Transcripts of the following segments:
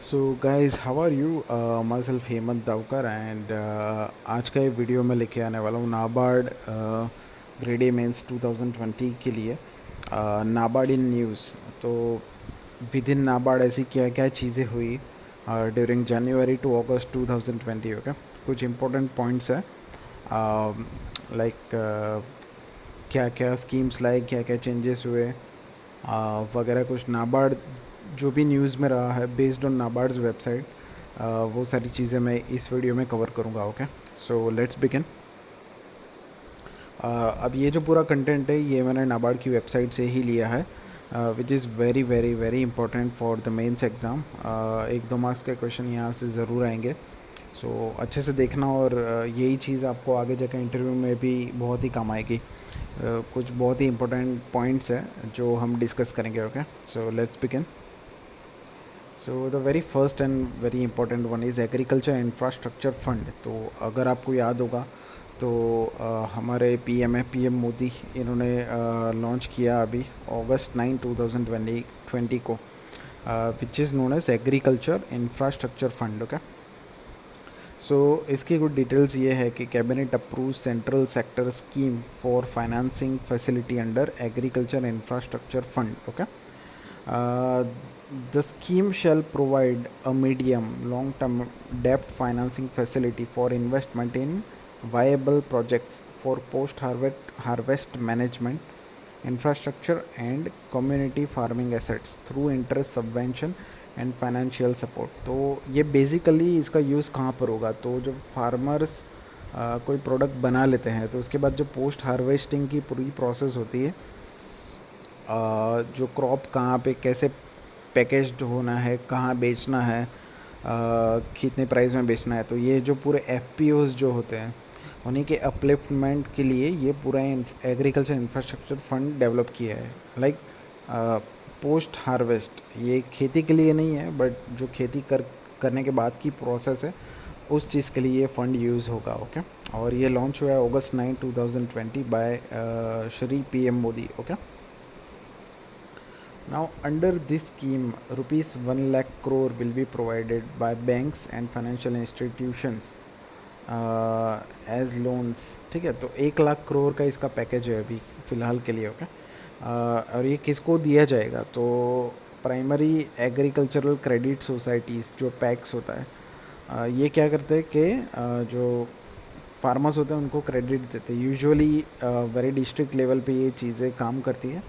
So guys how are you माई सेल्फ Hemant Davkar and आज का ये वीडियो मैं लेके आने वाला हूँ नाबार्ड ग्रेड ए मेंस 2020 के लिए नाबार्ड इन न्यूज़। तो विद इन नाबार्ड ऐसी क्या क्या चीज़ें हुई during January to August 2020। Okay, कुछ इंपॉर्टेंट पॉइंट्स है लाइक क्या क्या स्कीम्स लाए, क्या क्या चेंजेस हुए वगैरह कुछ। नाबार्ड जो भी न्यूज़ में रहा है बेस्ड ऑन नाबार्ड्स वेबसाइट, वो सारी चीज़ें मैं इस वीडियो में कवर करूँगा। Okay, so let's begin. अब ये जो पूरा कंटेंट है ये मैंने नाबार्ड की वेबसाइट से ही लिया है, which is very very very important for the mains exam. एक दो मार्क्स के क्वेश्चन यहाँ से ज़रूर आएंगे, सो अच्छे से देखना। और यही चीज़ आपको आगे जाकर इंटरव्यू में भी बहुत ही काम आएगी। कुछ बहुत ही इंपॉर्टेंट पॉइंट्स हैं जो हम डिस्कस करेंगे। Okay, so let's begin. So the very first and very important one is agriculture infrastructure fund. तो अगर आपको याद होगा तो हमारे पीएम है, पीएम मोदी, इन्होंने लॉन्च किया अभी अगस्त 9 2020 को, which is known as agriculture infrastructure fund. Okay, so इसकी कुछ डिटेल्स ये है कि cabinet approve central sector scheme for financing facility under agriculture infrastructure fund. Okay, the scheme shall provide a medium long term debt financing facility for investment in viable projects for post harvest management, infrastructure and community farming assets through interest subvention and financial support. तो ये basically इसका use कहाँ पर होगा, तो जो farmers कोई product बना लेते हैं तो उसके बाद जो पोस्ट हार्वेस्टिंग की पूरी प्रोसेस होती है, जो क्रॉप कहाँ पे कैसे पैकेज्ड होना है, कहाँ बेचना है, कितने प्राइस में बेचना है, तो ये जो पूरे एफ जो होते हैं उन्हीं के अपलिफ्टमेंट के लिए ये पूरा एग्रीकल्चर इंफ्रास्ट्रक्चर फंड डेवलप किया है। लाइक पोस्ट हार्वेस्ट, ये खेती के लिए नहीं है बट जो खेती करने के बाद की प्रोसेस है उस चीज़ के लिए ये फंड यूज़ होगा। ओके, और ये लॉन्च हुआ है August 9 2020 by Shri PM Modi. Okay, now, under this scheme, rupees 1 lakh crore will be provided by banks and financial institutions as loans. ठीक है, तो 1 लाख करोड़ का इसका पैकेज है अभी फ़िलहाल के लिए। ओके, और ये किसको दिया जाएगा, तो प्राइमरी एग्रीकल्चरल क्रेडिट सोसाइटीज़ जो पैक्स होता है, ये क्या करते हैं कि जो फार्मर्स होते हैं उनको क्रेडिट देते हैं। यूजुअली वेरी डिस्ट्रिक्ट लेवल पे ये चीज़ें काम करती है।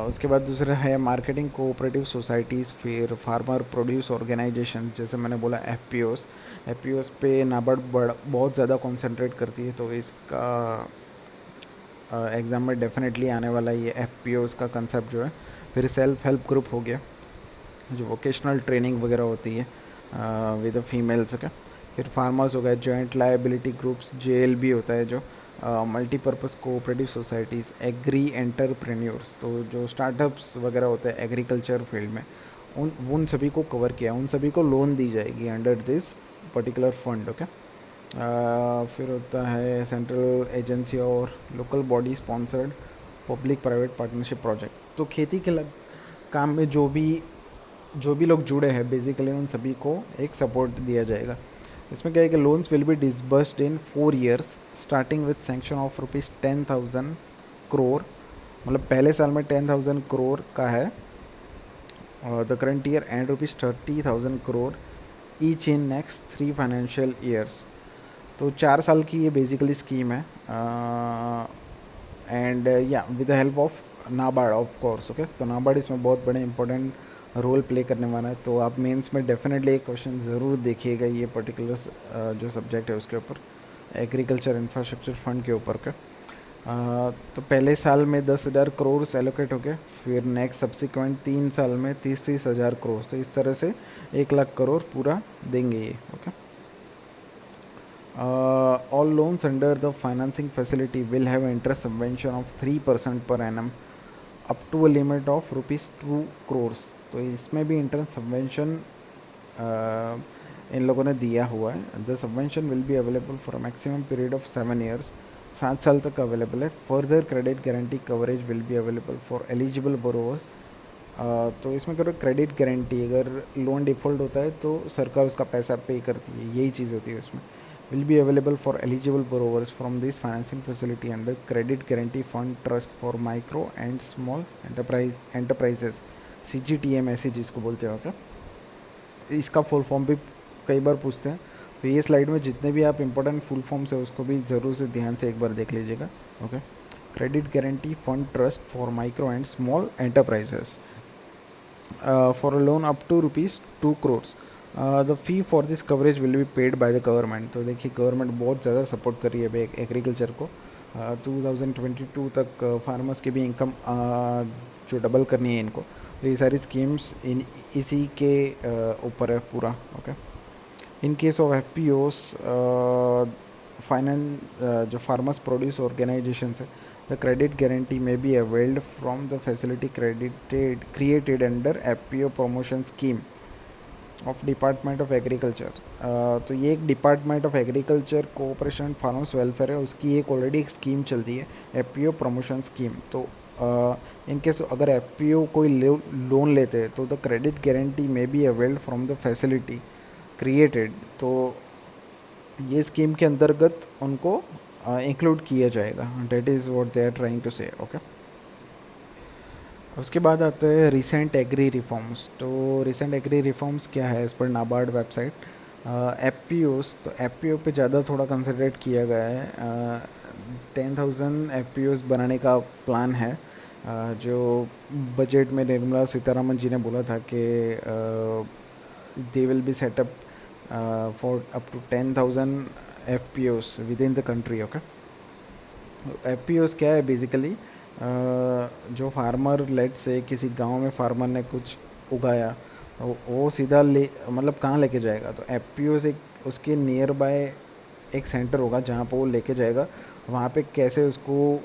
उसके बाद दूसरा है मार्केटिंग कोऑपरेटिव सोसाइटीज़, फिर फार्मर प्रोड्यूस ऑर्गेनाइजेशन, जैसे मैंने बोला एफ पे नाबार्ड बहुत ज़्यादा कंसंट्रेट करती है, तो इसका एग्ज़ाम में डेफिनेटली आने वाला ये एफ का कंसेप्ट जो है। फिर सेल्फ हेल्प ग्रुप हो गया, जो वोकेशनल ट्रेनिंग वगैरह होती है विद द फीमेल्स। ओके, फिर फार्मर्स हो गए, जॉइंट लायबिलिटी ग्रुप्स, जेएलबी होता है जो multipurpose cooperative societies, agri entrepreneurs, तो जो स्टार्टअप्स वगैरह होते हैं एग्रीकल्चर फील्ड में, उन सभी को कवर किया, उन सभी को लोन दी जाएगी under this particular fund. Okay, फिर होता है सेंट्रल एजेंसी और local body sponsored public private partnership project. तो खेती के काम में जो भी लोग जुड़े हैं बेसिकली उन सभी को एक सपोर्ट दिया जाएगा। इसमें क्या है कि loans will be disbursed in 4 years starting with sanction of ₹10,000 crore. मतलब पहले साल में 10,000 करोड़ का है the current year, and ₹30,000 crore each in next 3 financial years. तो 4 साल की ये बेसिकली स्कीम है, एंड या with the help of NABARD of course. Okay, तो नाबार्ड इसमें बहुत बड़े इंपॉर्टेंट रोल प्ले करने वाला है। तो आप मेंस में डेफिनेटली एक क्वेश्चन ज़रूर देखिएगा ये पर्टिकुलर जो सब्जेक्ट है उसके ऊपर, एग्रीकल्चर इंफ्रास्ट्रक्चर फंड के ऊपर का। तो पहले साल में 10,000 करोड़ एलोकेट हो गए, फिर नेक्स्ट सब्सिक्वेंट 3 साल में 30,000 करोड़। तो इस तरह से 1 लाख करोड़ पूरा देंगे ये। Okay, all loans under the financing facility will have interest subvention of 3% per annum up to a limit of ₹2 crores। तो इसमें भी इंटरेस्ट सबवेंशन इन लोगों ने दिया हुआ है। The subvention will be available for a maximum period of 7 years, 7 साल तक अवेलेबल है। Further credit guarantee coverage will be available for eligible borrowers तो इसमें करो क्रेडिट गारंटी, अगर लोन डिफ़ॉल्ट होता है तो सरकार उसका पैसा पे करती है, यही चीज़ होती है उसमें। Will be available for eligible borrowers from this financing facility under credit guarantee fund trust for micro and small enterprises, CGTM ऐसी चीज़ को बोलते हैं। ओके, इसका फुल फॉर्म भी कई बार पूछते हैं, तो ये स्लाइड में जितने भी आप इंपॉर्टेंट फुल फॉर्म्स है उसको भी ज़रूर से ध्यान से एक बार देख लीजिएगा। Okay, credit guarantee fund trust for micro and small enterprises for a loan up to rupees 2 crores. The fee for this coverage will be paid by the government. तो देखिए गवर्नमेंट बहुत ज़्यादा सपोर्ट कर रही है अभी एग्रीकल्चर को। 2022 तक फार्मर्स की भी इनकम जो डबल करनी है इनको, तो ये सारी स्कीम्स इसी के ऊपर है पूरा। Okay, in case of FPOs, finance जो फार्मर्स प्रोड्यूस ऑर्गेनाइजेशन है, the credit guarantee may be availed from the facility created under FPO promotion scheme of Department of Agriculture. तो ये एक department of agriculture cooperation farmers welfare है, उसकी एक already एक scheme चलती है FPO प्रमोशन स्कीम। तो इनकेस अगर FPO कोई लोन लेते हैं तो the credit guarantee may be availed from the facility created, तो ये स्कीम के अंतर्गत उनको इंक्लूड किया जाएगा। That is what they are trying to say. Okay, उसके बाद आते हैं रिसेंट एग्री रिफॉर्म्स। तो रिसेंट एग्री रिफॉर्म्स क्या है as per NABARD website? FPOs, तो FPO पे ज़्यादा थोड़ा कंसंट्रेट किया गया है। 10,000 FPOs बनाने का प्लान है, जो बजट में निर्मला सीतारामन जी ने बोला था कि they will be set up for up to 10,000 FPOs within the country. Okay, FPOs क्या है बेसिकली? जो फार्मर लेट से किसी गांव में फार्मर ने कुछ उगाया, वो सीधा ले मतलब कहाँ लेके जाएगा, तो FPOs एक उसके नियर बाय एक सेंटर होगा जहाँ पर वो लेके जाएगा, वहाँ पे कैसे उसको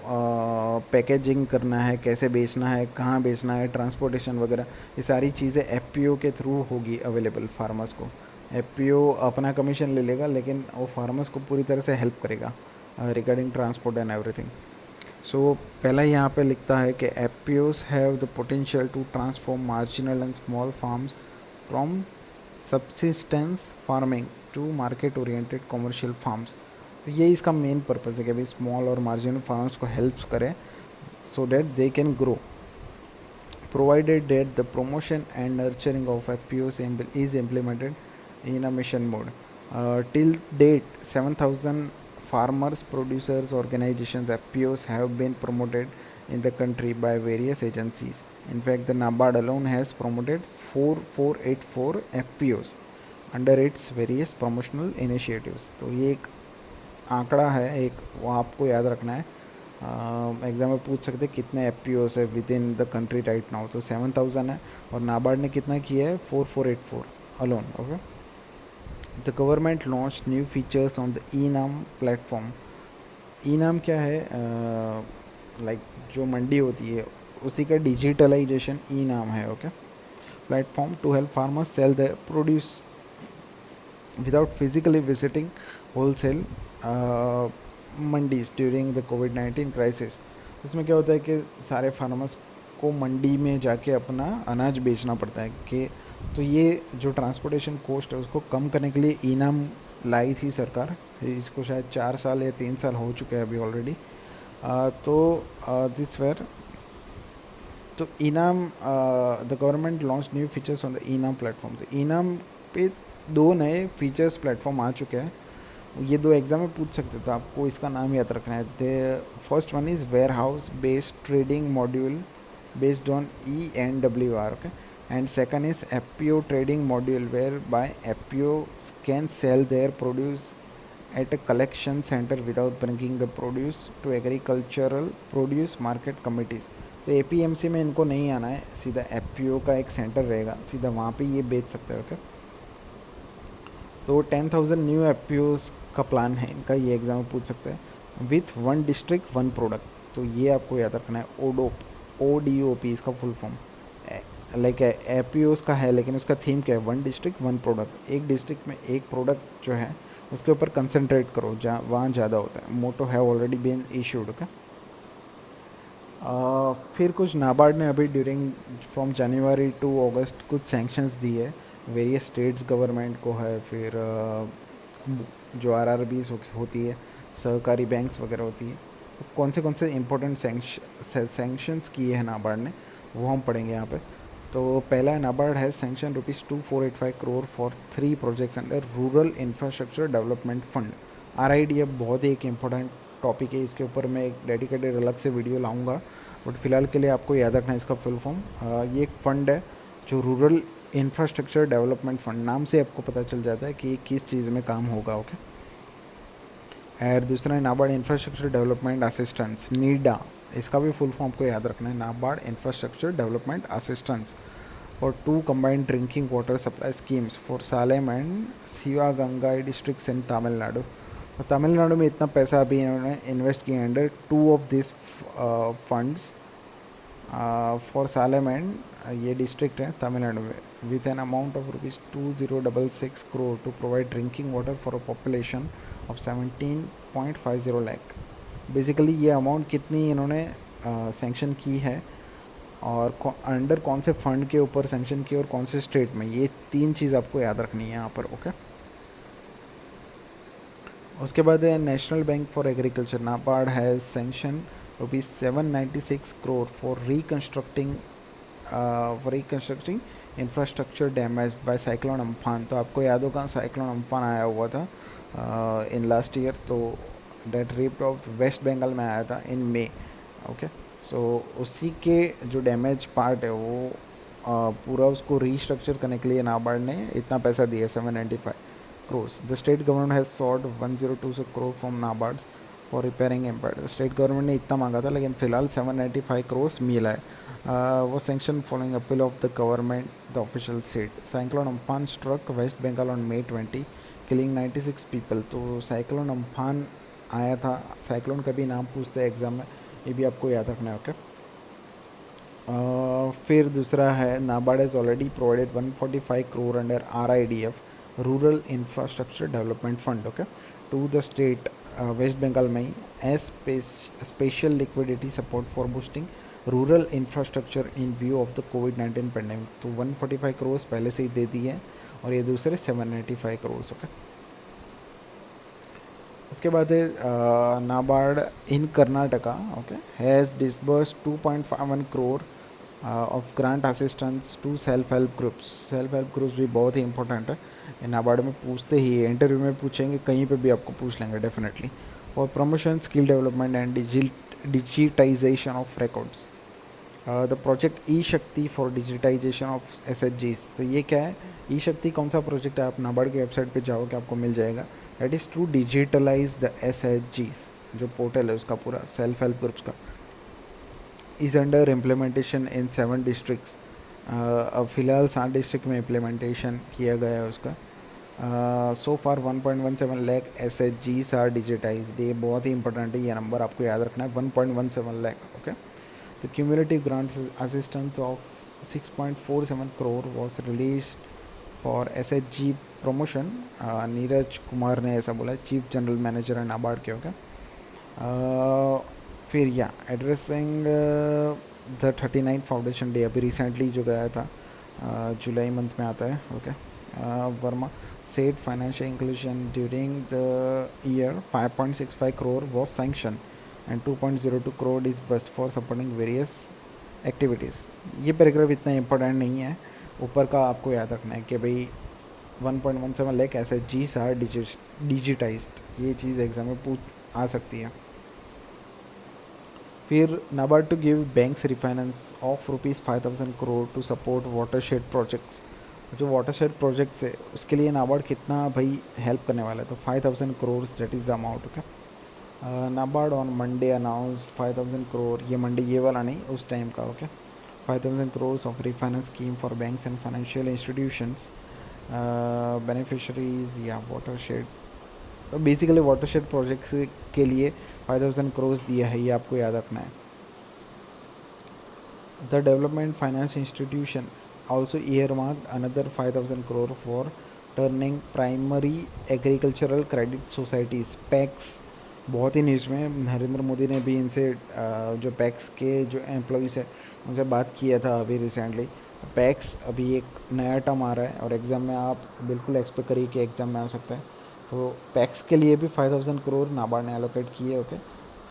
पैकेजिंग करना है, कैसे बेचना है, कहाँ बेचना है, ट्रांसपोर्टेशन वगैरह, ये सारी चीज़ें FPO के थ्रू होगी अवेलेबल फार्मर्स को। FPO अपना कमीशन ले लेगा लेकिन वो फार्मर्स को पूरी तरह से हेल्प करेगा regarding transport and everything. So पहला यहाँ पे लिखता है कि FPOs have the potential to transform marginal and small farms from subsistence farming to market oriented commercial farms. तो ये इसका मेन पर्पज़ है कि भाई स्मॉल और मार्जिनल फार्म्स को हेल्प करें so that they can grow, provided that the promotion and nurturing of FPOs is implemented in a mission mode. Till date, 7,000 farmers, producers, organizations, FPOs have been promoted in the country by various agencies. In fact, the NABARD alone has promoted 4,484 FPOs under its various promotional initiatives. तो ये एक आंकड़ा है, एक वो आपको याद रखना है। एग्ज़ाम में पूछ सकते कितने FPOs है with in the country right now, तो 7,000 है, और नाबार्ड ने कितना किया है? 4,484 alone. Okay, the government launch new features on the e-NAM platform. E-NAM क्या है? लाइक जो मंडी होती है उसी का डिजिटलाइजेशन ई-नाम है। Okay, platform to help farmers sell the produce without physically visiting wholesale mandis during the कोविड-19 क्राइसिस। इसमें क्या होता है कि सारे फार्मर्स को मंडी में जाके अपना अनाज बेचना पड़ता है कि, तो ये जो ट्रांसपोर्टेशन कॉस्ट है उसको कम करने के लिए ई-नाम लाई थी सरकार। इसको शायद 4 साल या 3 साल हो चुके हैं अभी ऑलरेडी। तो दिस वेयर तो e-NAM the government launch new features on the e-NAM platform. तो ई-नाम पे 2 नए फीचर्स प्लेटफॉर्म आ चुके हैं। ये 2 एग्ज़ाम में पूछ सकते, तो आपको इसका नाम याद रखना है। The first one is warehouse based trading module based on ENWR। Okay, and second is FPO trading module whereby FPOs can sell their produce at a collection centre without bringing the produce to agricultural produce market committees. तो APMC में इनको नहीं आना है, सीधा FPO का एक centre रहेगा, सीधा वहाँ पे ये बेच सकते हैं। ओके, तो 10,000 न्यू FPOs का प्लान है इनका, ये एग्ज़ाम में पूछ सकते हैं। विथ 1 डिस्ट्रिक्ट 1 प्रोडक्ट, तो ये आपको याद रखना है। ODOP इसका फुल फॉर्म लाइक FPOs का है, लेकिन उसका थीम क्या है? 1 डिस्ट्रिक्ट 1 प्रोडक्ट। एक डिस्ट्रिक्ट में एक प्रोडक्ट जो है उसके ऊपर कंसंट्रेट करो जहाँ वहाँ ज़्यादा होता है। Motto have already been issued. Okay, फिर कुछ नाबार्ड ने अभी during from January to August कुछ सैंक्शंस दिए वेरियस स्टेट्स गवर्नमेंट को है, फिर जो आरआरबीज होती है, सहकारी बैंक्स वगैरह होती है, तो कौन से इंपॉर्टेंट सैंक्शंस किए हैं नाबार्ड ने वो हम पढ़ेंगे यहाँ पे। तो पहला है नाबार्ड है sanction ₹2485 crore for 3 projects under rural infrastructure development fund. RIDF बहुत ही एक इम्पोर्टेंट टॉपिक है, इसके ऊपर मैं एक डेडिकेटेड अलग से वीडियो लाऊंगा, बट फिलहाल के लिए आपको याद रखना है इसका फुल फॉर्म। ये एक फ़ंड है जो रूरल इंफ्रास्ट्रक्चर डेवलपमेंट फ़ंड, नाम से आपको पता चल जाता है कि ये किस चीज़ में काम होगा। ओके। और दूसरा है नाबार्ड इंफ्रास्ट्रक्चर डेवलपमेंट असिस्टेंस, नीडा, इसका भी फुल फॉर्म को याद रखना है, नाबार्ड इंफ्रास्ट्रक्चर डेवलपमेंट असिस्टेंस और 2 combined drinking water supply schemes for Salem and Sivaganga districts in Tamil Nadu. और तमिलनाडु में इतना पैसा अभी इन्होंने इन्वेस्ट किया under 2 of this funds for Salem and, ये डिस्ट्रिक्ट है तमिलनाडु में, with an amount of ₹2066 crore to provide drinking water for a population of 17.50 lakh. Basically ये अमाउंट कितनी इन्होंने सैंक्शन की है और अंडर कौन से फंड के ऊपर सैंक्शन की और कौन से स्टेट में, ये 3 चीज़ आपको याद रखनी है यहाँ पर। ओके। उसके बाद है national bank for agriculture, NABARD has sanction ₹796 crore for reconstructing infrastructure damage by cyclone Amphan. तो आपको याद होगा साइक्लोन अम्फान आया हुआ था इन लास्ट ईयर, तो that ripped off West Bengal में आया था इन मे। ओके। सो उसी के जो डैमेज पार्ट है वो पूरा उसको रीस्ट्रक्चर करने के लिए नाबार्ड ने इतना पैसा दिया 795 crores. The state government has sought 102 crore from NABARD for repairing impact. State government ने इतना मांगा था लेकिन फ़िलहाल 795 crores मिला है। वो sanction following appeal of the government the official state. Cyclone Amphan struck West Bengal on May 20 killing 96 people. तो साइक्लोन अम्फान आया था, साइक्लोन का भी नाम पूछते हैं एग्ज़ाम में, ये भी आपको याद रखना है। ओके। फिर दूसरा है NABARD has already provided 145 crore under RIDF rural infrastructure development fund, okay, to the state West Bengal में as special liquidity support for boosting rural infrastructure in view of the कोविड-19 पेंडेमिक। तो 145 करोड़ पहले से ही दे दिए हैं और ये दूसरे 795 करोड़। ओके। उसके बाद है NABARD in Karnataka, okay, has disburse 2.51 crore of grant assistance to self help groups. Self help groups भी बहुत ही इंपॉर्टेंट है, नाबार्ड में पूछते ही, इंटरव्यू में पूछेंगे, कहीं पे भी आपको पूछ लेंगे डेफिनेटली। और promotion skill development and digitisation of records, the project E Shakti for digitisation of SHGs। तो ये क्या है, ई शक्ति कौन सा प्रोजेक्ट है, आप नाबार्ड की वेबसाइट पे जाओगे आपको मिल जाएगा। That is to digitalise the SHGs, जो पोर्टल है उसका पूरा सेल्फ हेल्प ग्रुप्स का, is under implementation in 7 districts. अब फ़िलहाल 7 डिस्ट्रिक्ट में इम्प्लीमेंटेशन किया गया है उसका। सो फार 1.17 लाख SHGs आर डिजिटाइज्ड। ये बहुत ही इंपॉर्टेंट है, ये नंबर आपको याद रखना है, 1.17 lakh. Okay. The cumulative grant assistance of 6.47 crore was release for SHG promotion. Neeraj Kumar ने ऐसा बोला, चीफ जनरल मैनेजर है नाबार्ड के। ओके। फिर या एड्रेसिंग द 39 फाउंडेशन डे, अभी रिसेंटली जो गया था, जुलाई मंथ में आता है। Okay. Verma said financial inclusion during the year 5.65 crore was sanction and 2.02 crore is bust for supporting various activities. ये पैराग्राफ इतना इंपॉर्टेंट नहीं है, ऊपर का आपको याद रखना है कि भाई 1.17 लाख SHGs आर डिजिटाइज्ड, ये चीज़ एग्जाम में पूछ आ सकती है। फिर NABARD to give banks refinance of ₹5,000 crore to support watershed projects. जो वाटरशेड प्रोजेक्ट्स है उसके लिए नाबार्ड कितना भाई हेल्प करने वाला है, तो 5,000 crore that is the amount. Okay. NABARD on Monday announced 5,000 crore, ये मंडे ये वाला नहीं, उस टाइम का। Okay. 5,000 crore of refinance scheme for banks and financial institutions beneficiaries या वाटरशेड। तो बेसिकली वाटरशेड प्रोजेक्ट्स के लिए 5,000 करोड़ दिया है, ये आपको याद रखना है। The development finance institution also earmarked another 5,000 crore for turning primary agricultural credit societies PACS बहुत ही न्यूज़ में नरेंद्र मोदी ने भी इनसे जो पैक्स के जो एम्प्लॉयज़ है उनसे बात किया था अभी रिसेंटली। पैक्स अभी एक नया टर्म आ रहा है और एग्ज़ाम में आप बिल्कुल एक्सपेक्ट करिए कि एग्ज़ाम में आ सकता है। तो पैक्स के लिए भी 5,000 करोड़ नाबार्ड ने एलोकेट किए, okay,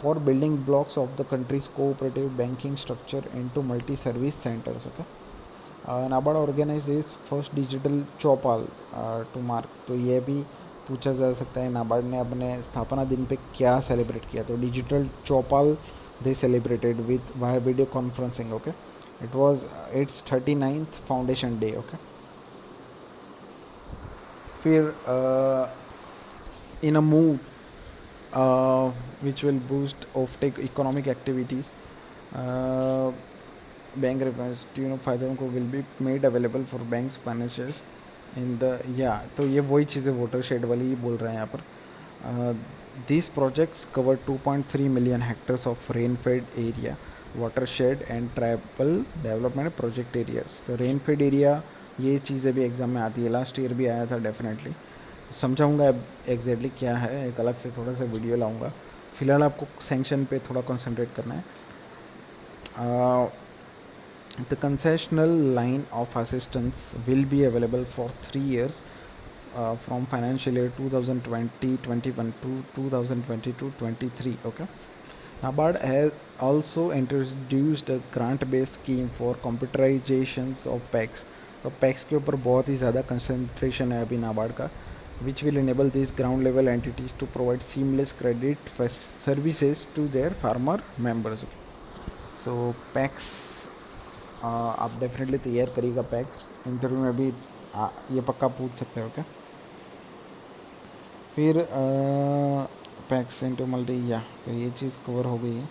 for building blocks of the country's cooperative banking structure into multi service centres, okay. NABARD organise is first digital chaupal to mark. तो ये भी पूछा जा सकता है नाबार्ड ने अपने स्थापना दिन पे क्या सेलिब्रेट किया। तो digital chaupal they celebrated with via video conferencing, okay. It was its 39th foundation day, okay. फिर in a move which will boost offtake economic activities, uh, bank request, फायदों को will be made available for banks financials in the या। तो ये वही चीज़ें water shade वाली ही बोल रहे हैं यहाँ पर। these projects cover 2.3 million hectares of rain fed area, watershed and tribal development project areas। तो रेन फेड एरिया ये चीज़ें भी एग्ज़ाम में आती है, लास्ट ईयर भी आया था डेफिनेटली। समझाऊंगा अब एग्जैक्टली क्या है, एक अलग से थोड़ा सा वीडियो लाऊंगा। फ़िलहाल आपको सेंक्शन पे थोड़ा कंसंट्रेट करना है। The concessional line of assistance will be available for 3 years from financial year 2020-21 to 2022-23, okay. NABARD has also introduced a grant-based scheme for computerizations of PACS। तो पैक्स के ऊपर बहुत ही ज़्यादा कंसंट्रेशन है अभी नाबार्ड का, which will enable these ground level entities to provide seamless credit services to their farmer members। So PACS आप definitely तैयार करिएगा। पैक्स इंटरव्यू में भी ये पक्का पूछ सकते हो क्या। फिर पैक्स इंटू मल्टी, या तो ये चीज़ कवर हो गई है।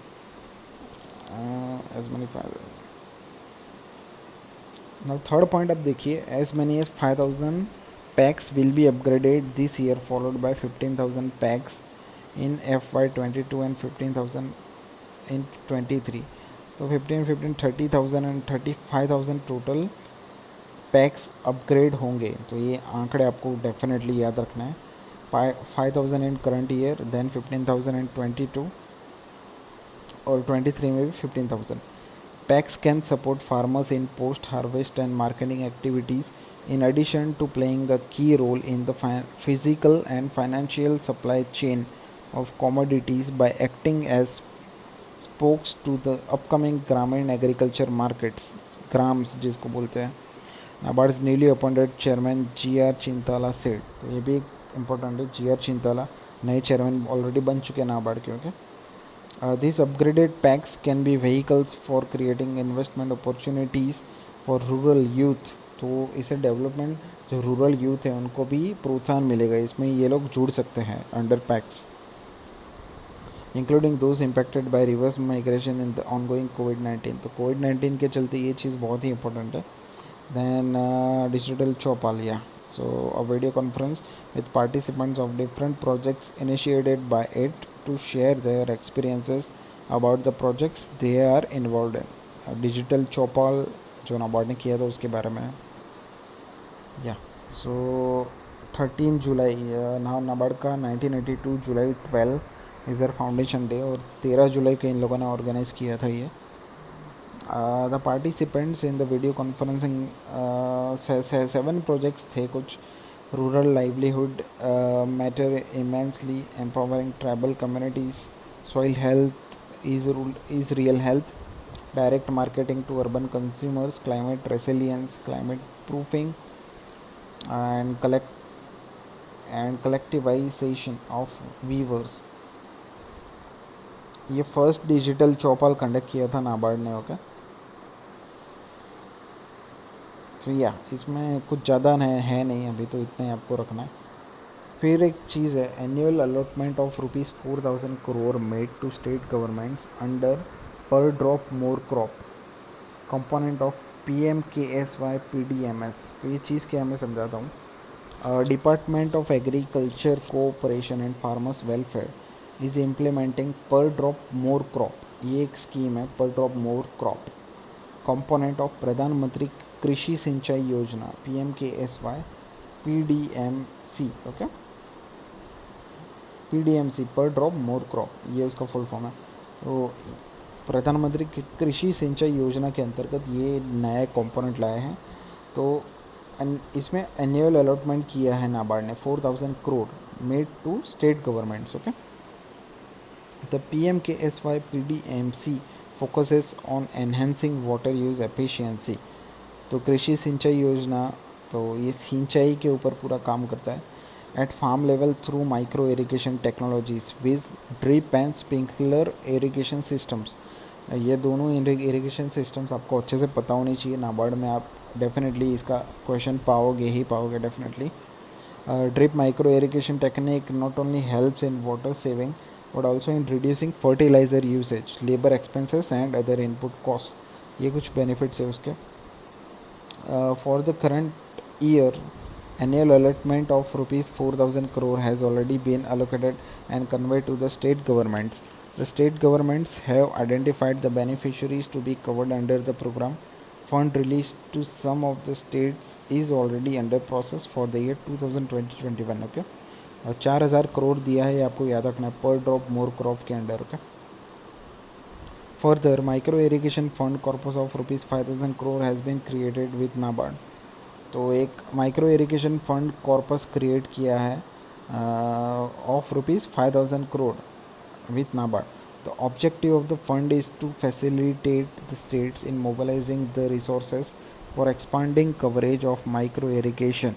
As many now third point अब देखिए, as many as 5,000 PACS will be upgraded this year followed by 15,000 PACS in FY22 and 15,000 in 23। तो 15 30,000 एंड 35,000 टोटल पैक्स अपग्रेड होंगे। तो ये आंकड़े आपको डेफिनेटली याद रखना है। 5,000 इन करंट ईयर, देन 15,000 इन 22 और 23 में भी 15,000। PACS can support farmers in post-harvest and marketing activities, in addition to playing a key role in the physical and financial supply chain of commodities by acting as spokes to the upcoming Gramin agriculture markets, GrAMs जिसको बोलते हैं। NABARD's newly appointed chairman GR Chintala said. तो ये भी एक important है, GR Chintala नए chairman already बन चुके हैं नाबार्ड के, okay. These upgraded packs can be vehicles for creating investment opportunities for rural youth। तो इसे डेवलपमेंट जो रूरल यूथ है उनको भी प्रोत्साहन मिलेगा, इसमें ये लोग जुड़ सकते हैं under PACS, including those impacted by reverse migration in the ongoing कोविड-19। तो कोविड-19 के चलते ये चीज़ बहुत ही इंपॉर्टेंट है। then digital chopalia, so a video conference with participants of different projects initiated by it to share their experiences about the projects they are involved in। Digital Chaupal जो नाबार्ड ने किया था उसके बारे में, या। सो 13 जुलाई ना नाबार्ड का 1982 जुलाई 12 इज़ दर फाउंडेशन डे, और 13 जुलाई को इन लोगों ने ऑर्गेनाइज़ किया था ये। The participants in the video conferencing 7 projects थे कुछ। Rural livelihood matter immensely, empowering tribal communities, soil health is real health, direct marketing to urban consumers, climate resilience, climate proofing and collectivisation of weavers. ये first digital chaupal conduct किया था नाबार्ड ने, okay. तो या इसमें कुछ ज़्यादा है नहीं, अभी तो इतना ही आपको रखना है। फिर एक चीज़ है, annual allotment of ₹4,000 crore made to state governments under per drop more crop component of PMKSY PDMS। तो ये चीज़ क्या है मैं समझाता हूँ। Department of agriculture cooperation and farmers welfare is implementing पर ड्रॉप मोर क्रॉप। ये एक स्कीम है, पर drop more crop component of प्रधानमंत्री कृषि सिंचाई योजना PMKSY PDMC, ओके। PDMC, पर ड्रॉप मोर क्रॉप, ये उसका फुल फॉर्म है। तो प्रधानमंत्री कृषि सिंचाई योजना के अंतर्गत ये नया कंपोनेंट लाए हैं। तो इसमें एनुअल अलॉटमेंट किया है नाबार्ड ने 4,000 crore made to state governments. Okay, the PMKSY PDMC focuses on enhancing water use efficiency. तो कृषि सिंचाई योजना, तो ये सिंचाई के ऊपर पूरा काम करता है at farm level through micro irrigation technologies viz drip and sprinkler irrigation systems. ये दोनों इरिगेशन सिस्टम्स आपको अच्छे से पता होनी चाहिए। नाबार्ड में आप डेफिनेटली इसका क्वेश्चन पाओगे ही पाओगे definitely. Drip micro irrigation technique not only helps in water saving but also in reducing fertiliser usage, labour expenses and other input cost. ये कुछ बेनिफिट्स है उसके। For the current year, annual allotment of rupees 4,000 crore has already been allocated and conveyed to the state governments. The state governments have identified the beneficiaries to be covered under the program. Fund released to some of the states is already under process for the year 2020-21. Okay, 4,000 crore दिया है, आपको याद रखना है, पर drop more crop के under. Okay, Further, micro irrigation fund corpus of rupees 5,000 crore has been created with NABARD. तो एक micro irrigation fund corpus create किया है of rupees 5,000 crore with NABARD. The objective of the fund is to facilitate the states in mobilizing the resources for expanding coverage of micro irrigation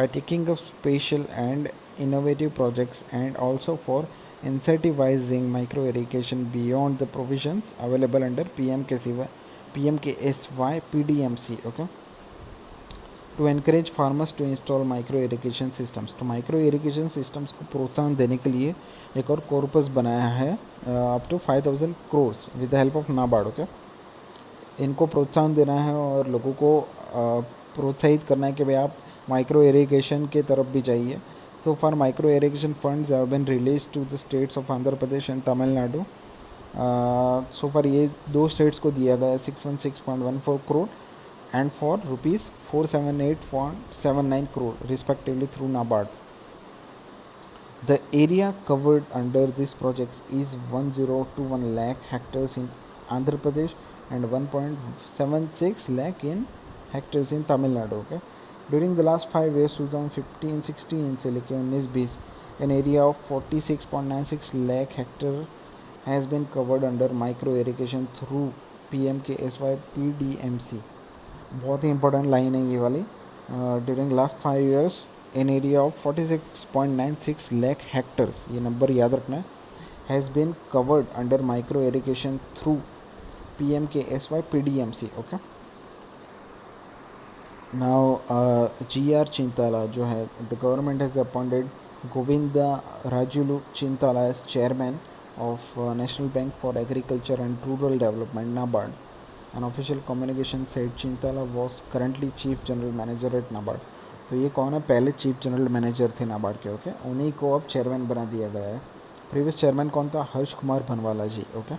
by taking up special and innovative projects and also for incentivizing micro irrigation beyond the provisions available under PMKSY PDMC. Okay, to encourage farmers to install micro irrigation systems. तो micro irrigation systems को प्रोत्साहन देने के लिए एक और corpus बनाया है up to 5,000 crore with the help of NABARD. Okay, इनको प्रोत्साहन देना है और लोगों को प्रोत्साहित करना है कि भाई आप माइक्रो इरिगेशन के तरफ भी जाइए. So for micro irrigation funds have been release to the states of Andhra Pradesh and Tamil Nadu. So for ये दो स्टेट्स को दिया गया 616.14 crore and for rupees 478.79 crore respectively through NABARD. The area covered under these projects is 1021 lakh hectares in Andhra Pradesh and 1.76 lakh in hectares in Tamil Nadu. Okay, during the last 5 years 2015-16 से लेके 19-20 an area of 46.96 lakh hectare has been covered under micro irrigation through PMKSY PDMC. बहुत ही important line है ये वाली. During last 5 years in area of 46.96 lakh hectares, ये नंबर याद रखना है, has been covered under micro irrigation through PMKSY PDMC. Okay, now GR Chintala जो है, the government has appointed Govinda Rajulu Chintala as chairman of national bank for agriculture and rural development NABARD. An official communication said Chintala was currently Chief General Manager at NABARD. तो ये कौन है? पहले chief general manager थे नाबार्ड के. Okay, उन्हीं को अब चेयरमैन बना दिया गया है. प्रीवियस चेयरमैन कौन था? हर्ष कुमार भनवाला जी. ओके,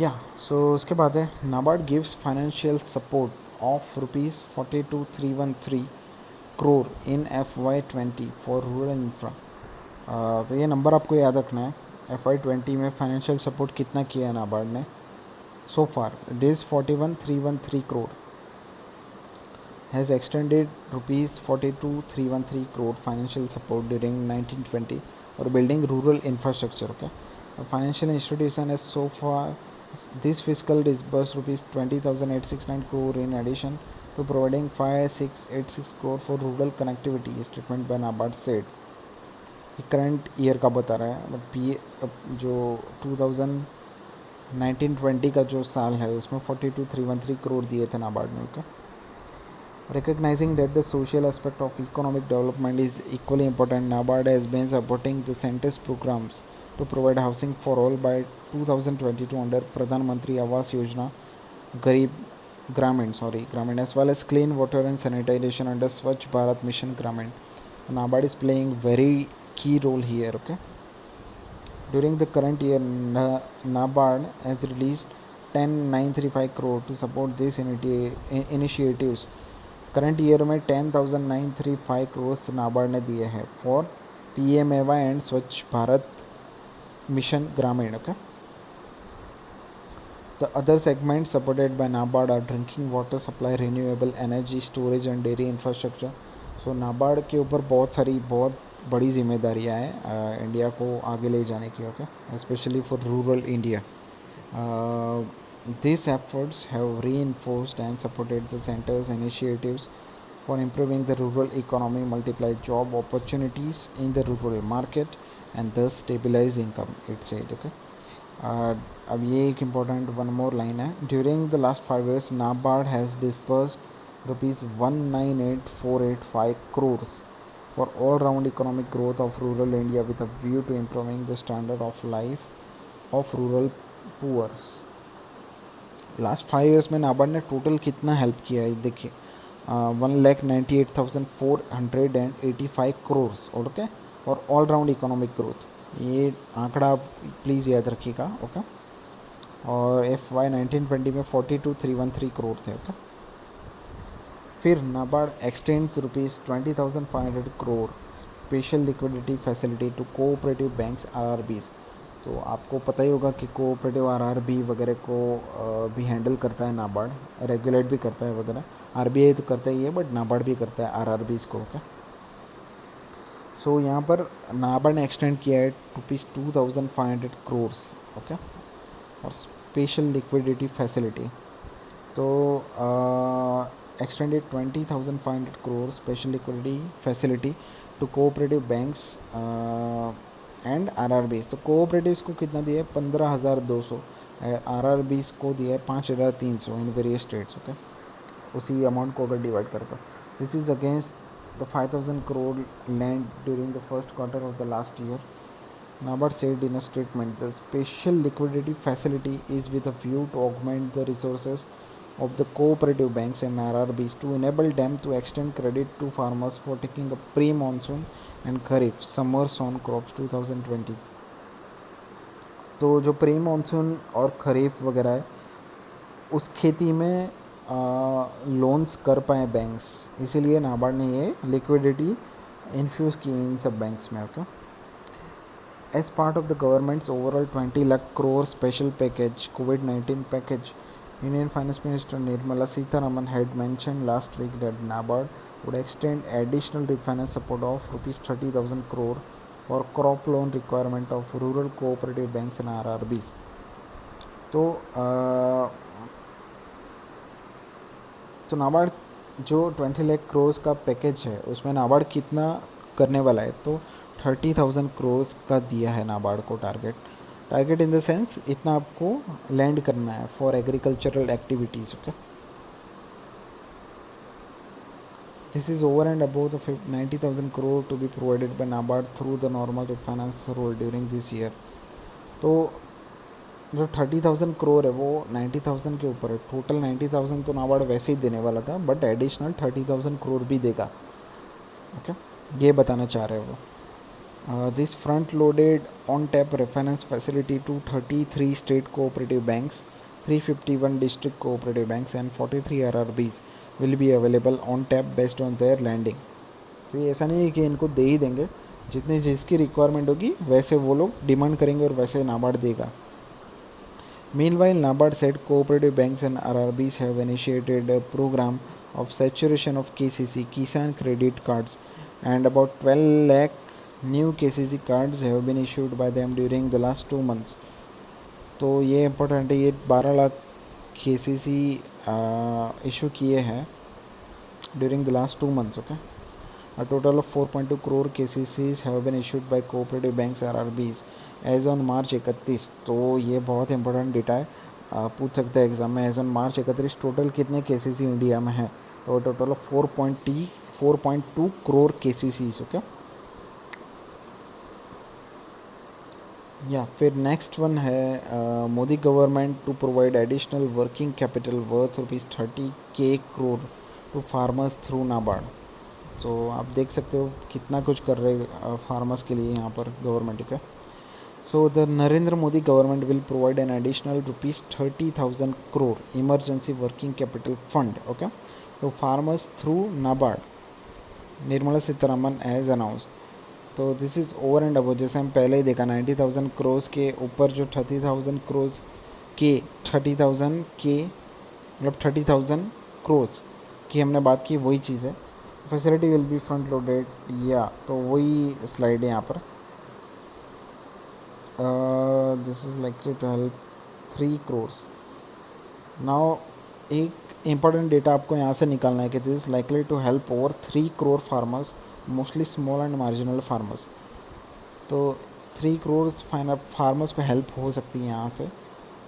या सो उसके बाद है NABARD gives financial support of rupees 42,313 crore in FY20 for rural infra. तो ये नंबर आपको याद रखना है. FY20 में फाइनेंशियल सपोर्ट कितना किया है नाबार्ड ने? So far it is 41,313 crore. Has extended rupees 42,313 crore financial support during 1920 और building rural infrastructure. Okay, financial institution has so far this physical disburse rupees 20,869 crore in addition to providing 5,686 crore for rural connectivity. Statement by NABARD said. Current year का बता रहा है, but जो 2019-20 का जो साल है उसमें 42,313 करोड़ दिए थे नाबार्ड ने. Okay, recognising that the social aspect of economic development is equally important, NABARD has been supporting the centres programmes to provide housing for all by 2022 under Pradhan Mantri Awas योजना ग्रामीण as well as clean water and sanitation under Swachh Bharat Mission Gramin. NABARD is playing very key role here. Okay, during the current year NABARD has released 10,935 crore to support these initiatives current year में 10,935 करोड़ नाबार्ड ने दिए हैं for PMAY and स्वच्छ Bharat mission ग्रामीण. Okay, the other segments supported by NABARD are drinking water supply, renewable energy storage and dairy infrastructure. So NABARD के ऊपर बहुत बड़ी जिम्मेदारियाँ हैं इंडिया को आगे ले जाने की. Okay, especially for rural India. These efforts have reinforced and supported the center's initiatives for improving the rural economy, multiply job opportunities in the rural market and thus stabilize income, it said. Okay. अब ये एक important one more line है. During the last 5 years NABARD has dispersed ₹198,485 crores for all round economic growth of rural India with a view to improving the standard of life of rural poor. Last 5 years में नाबार्ड ने total कितना help किया है देखिए, 1,98,485 crores. Okay, और all round economic growth, ये आंकड़ा आप प्लीज़ याद रखिएगा. ओके, और FY 1920 में 42,313 करोड़ थे. ओके, फिर NABARD extends ₹20,500 crore special liquidity facility to cooperative banks RRBs. तो आपको पता ही होगा कि कोऑपरेटिव RRB वगैरह को भी हैंडल करता है नाबार्ड, रेगुलेट भी करता है वगैरह. RBI तो करता ही है बट नाबार्ड भी करता है RRBs को. ओके, सो यहाँ पर नाबार्ड ने एक्सटेंड किया है ₹2,500 करोड़. ओके, और स्पेशल लिक्विडिटी फैसिलिटी तो extended 20,500 crore special liquidity facility to cooperative banks and RRBs. तो कोऑपरेटिव्स को कितना दिया है 15,200, RRBs को दिया है 5,300 इन वेरियस स्टेट्स. ओके, उसी अमाउंट को अगर डिवाइड करता. This is against the 5,000 crore lent during the first quarter of the last year. NABARD said in a statement, the special liquidity facility is with a view to augment the resources of the cooperative banks and RRBs to enable them to extend credit to farmers for taking a pre-monsoon and kharif summer sown crops 2020. तो जो pre monsoon और खरीफ वगैरह है उस खेती में loans कर पाए बैंक्स, इसीलिए नाबार्ड ने ये लिक्विडिटी इन्फ्यूज़ की इन सब बैंक्स में. Okay, as part of the government's overall 20 lakh crore special package COVID-19 package, Indian Finance Minister Nirmala Sitharaman had mentioned last week that NABARD would extend additional refinance support of ₹30,000 crore for crop loan requirement of rural cooperative banks and RRBs. तो नाबार्ड जो 20 लाख करोड़ का package है उसमें नाबार्ड कितना करने वाला है, तो 30,000 करोड़ का दिया है नाबार्ड को टारगेट इन द सेंस इतना आपको लैंड करना है for agricultural activities. Okay, this is over and above the 90,000 crore to be provided by NABARD through the normal refinance role during this year. तो जो 30,000 करोड़ है वो 90,000 के ऊपर है. टोटल 90,000 तो नाबार्ड वैसे ही देने वाला था बट एडिशनल 30,000 करोड़ भी देगा. ओके, ये बताना चाह रहे हो. This front loaded on tap refinance facility to 33 state cooperative banks, 351 district cooperative banks and 43 RRBs will be available on tap based on their lending. तो ये ऐसा नहीं है कि इनको दे ही देंगे, जितनी जिसकी रिक्वायरमेंट होगी वैसे वो लोग डिमांड करेंगे और वैसे नाबार्ड देगा. Meanwhile, NABARD said cooperative banks and RRBs have initiated a program of saturation of KCC Kisan credit cards, and about 12 lakh new KCC cards have been issued by them during the last 2 months. तो ये important है, ये 12 lakh KCC issue किए हैं during the last 2 months. Okay, a total of 4.2 crore KCCs have been issued by cooperative banks RRBs as on March 31. तो ये बहुत important data है, पूछ सकते हैं एग्जाम में. एज ऑन मार्च 31 टोटल कितने KCC इंडिया में है, तो total of 4.2 crore KCCs. Okay, या फिर नेक्स्ट वन है Modi government to provide additional working capital worth ₹30K crore to farmers through NABARD. तो आप देख सकते हो कितना कुछ कर रहे फार्मर्स के लिए यहाँ पर government. Okay, So the Narendra Modi government will provide an additional rupees 30,000 crore emergency working capital fund, okay, to farmers through NABARD. Nirmala Sitharaman has announced. तो this is over and above, जैसे हम पहले ही देखा 90,000 क्रोज़ के ऊपर जो 30,000 क्रोज़ के 30,000 के मतलब 30,000 क्रोज़ की हमने बात की, वही चीज़ है. Facility will be front loaded, या तो वही स्लाइड है यहाँ पर. This is likely to help 3 crores. Now एक इम्पॉर्टेंट डेटा आपको यहाँ से निकालना है कि this is likely to help over 3 crore farmers, mostly small and marginal farmers. तो 3 crore फार्मर्स को हेल्प हो सकती है यहाँ से.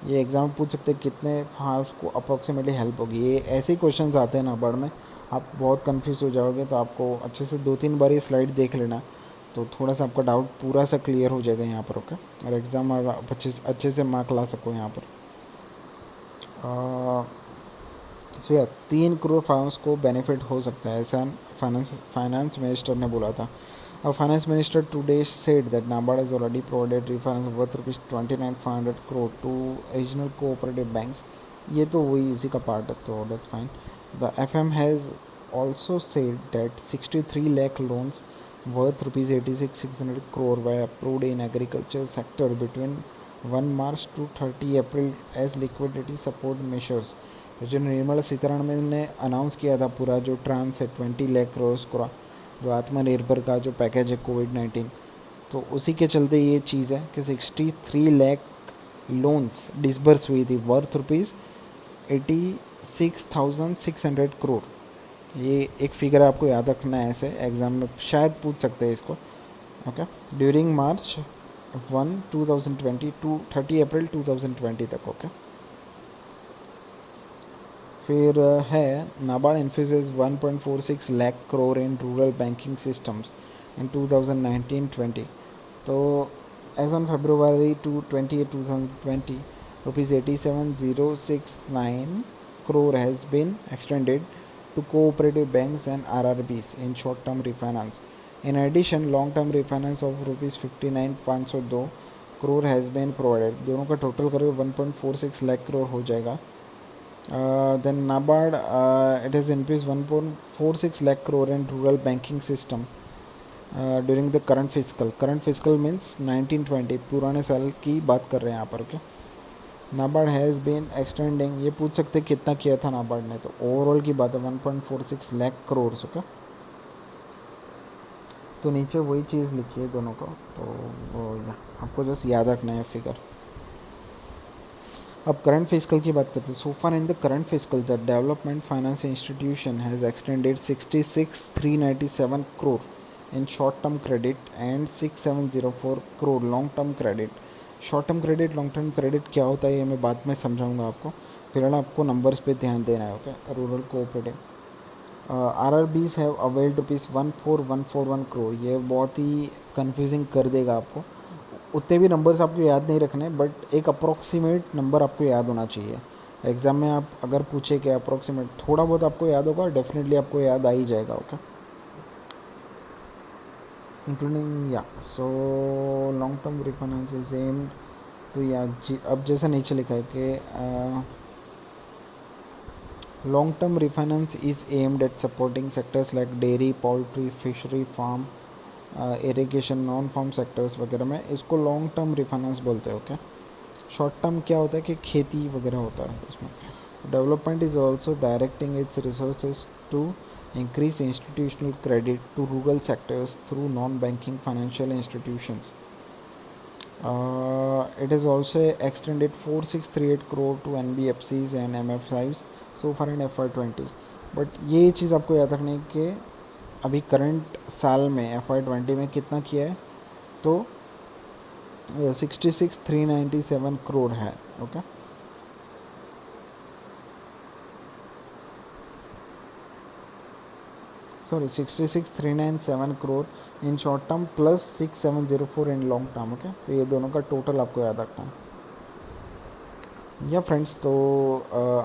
ये एग्ज़ाम पूछ सकते हैं कितने फार्मर्स को अप्रॉक्सीमेटली हेल्प होगी. ये ऐसे ही क्वेश्चंस आते हैं ना बोर्ड में, आप बहुत कंफ्यूज हो जाओगे. तो आपको अच्छे से 2-3 बार ये स्लाइड देख लेना, तो थोड़ा सा आपका डाउट पूरा सा क्लियर हो जाएगा यहाँ पर, ओके. और एग्ज़ाम में आप अच्छे से मार्क ला सको यहाँ पर. सो या 3 crore फार्मर्स को बेनिफिट हो सकता है, ऐसा फाइनेंस मिनिस्टर ने बोला था. Finance minister today said that NABARD has already provided refinance worth rupees 29,500 crore to regional cooperative banks. ये तो वही इसी का पार्ट है, तो that's fine. The FM has also said that 63 lakh loans worth rupees 86,600 crore were approved in agriculture sector between 1 March to 30 April as liquidity support measures. जो निर्मला सीतारमण ने announce किया था पूरा जो ट्रांस है 20 लाख करोड़ का, जो आत्मनिर्भर का जो पैकेज है कोविड-19, तो उसी के चलते ये चीज़ है कि 63 लाख लोन्स डिसबर्स हुई थी वर्थ रुपीज़ 86,600 करोड़. ये एक फिगर आपको याद रखना है, ऐसे एग्ज़ाम में शायद पूछ सकते हैं इसको, ओके. ड्यूरिंग March 1, 2020 टू 30 अप्रैल 2020 तक, ओके. फिर है NABARD infuses 1.46 lakh crore in rural banking systems in 2019-20. तो as on February 28, 2020, rupees 87,069 crore has been extended to cooperative banks and RRBs in short-term refinance. In addition, long-term refinance of rupees 59,502 crore has been provided. दोनों का total करोगे 1.46 लाख करोड़ हो जाएगा. Then NABARD it has increased 1.46 lakh crore in rural banking system during the current fiscal. Current fiscal means 1920, पुराने साल की बात कर रहे हैं यहाँ पर, okay. NABARD has been extending, ये पूछ सकते कितना किया था NABARD ने, तो ओवरऑल की बात है 1.46 lakh crore, ओके. तो नीचे वही चीज़ लिखी है दोनों को, तो वो आपको जस्ट याद रखना है फिगर. अब करंट फिस्कल की बात करते हैं. So far in the current fiscal the development finance institution has extended 66,397 crore in short term credit and 6,704 crore long term credit. Short term credit long term credit क्या होता है ये मैं बाद में समझाऊंगा आपको. फिलहाल आपको नंबर्स पे ध्यान देना है, okay. Rural cooperative RRBs have availed rupees 14,141 crore. ये बहुत ही कन्फ्यूजिंग कर देगा आपको. उतने भी नंबर्स आपको याद नहीं रखने, बट एक अप्रॉक्सीमेट नंबर आपको याद होना चाहिए. एग्ज़ाम में आप अगर पूछे कि अप्रॉक्सीमेट, थोड़ा बहुत आपको याद होगा, डेफिनेटली आपको याद आ ही जाएगा, ओके. इंक्लूडिंग या so long term refinance is aimed, तो या अब जैसा नीचे लिखा है कि long term refinance is aimed at supporting sectors like dairy, poultry, fishery, farm, irrigation, non farm sectors वगैरह में. इसको लॉन्ग टर्म रिफाइनेंस बोलते हैं, ओके. शॉर्ट टर्म क्या होता है कि खेती वगैरह होता है उसमें. Development is also directing its resources to increase institutional credit to rural sectors through non banking financial institutions. It has also extended 4,638 crore to NBFCs and MFIs so far in FY20. But ये चीज़ आपको याद रखनी है कि अभी current साल में FY20 में कितना किया है, तो 66,397 crore है, okay. Sorry 66,397 crore in short term plus 6,704 in long term, okay. तो ये दोनों का टोटल आपको याद रखना है. या फ्रेंड्स, तो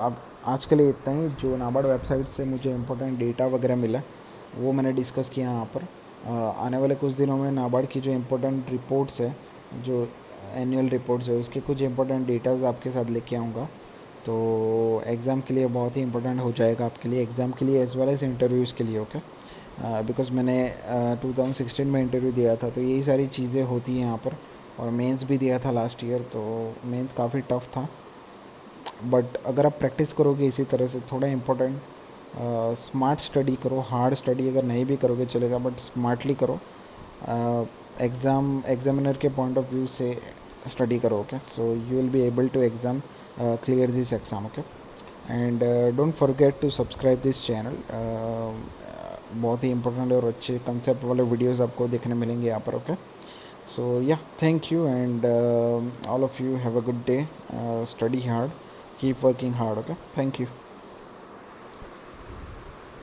अब आज के लिए इतना ही. जो NABARD वेबसाइट से मुझे इंपॉर्टेंट डेटा वगैरह मिला वो मैंने डिस्कस किया यहाँ पर. आने वाले कुछ दिनों में NABARD की जो इम्पोर्टेंट रिपोर्ट्स है, जो एनुअल रिपोर्ट्स है उसके कुछ इंपॉर्टेंट डेटाज आपके साथ लेके आऊँगा, तो एग्ज़ाम के लिए बहुत ही इंपॉर्टेंट हो जाएगा आपके लिए, एग्ज़ाम के लिए एज़ वेल एज़ इंटरव्यूज़ के लिए। ओके, बिकॉज़ मैंने 2016 में इंटरव्यू दिया था, तो यही सारी चीज़ें होती हैं यहाँ पर। और मेंस भी दिया था लास्ट ईयर, तो मेंस काफ़ी टफ था, बट अगर आप प्रैक्टिस करोगे इसी तरह से थोड़ा इम्पोर्टेंट स्मार्ट स्टडी करो, हार्ड स्टडी अगर नहीं भी करोगे चलेगा, बट स्मार्टली करो, एग्जामिनर के पॉइंट ऑफ व्यू से स्टडी करो। Okay, so you will be able to exam clear this exam. Okay, and don't forget to subscribe this channel, बहुत ही इंपॉर्टेंट और अच्छे कंसेप्ट वाले वीडियोस आपको देखने मिलेंगे यहाँ पर। ओके, सो या thank you, and all of you have a good day. Study hard, keep working hard. Okay, thank you.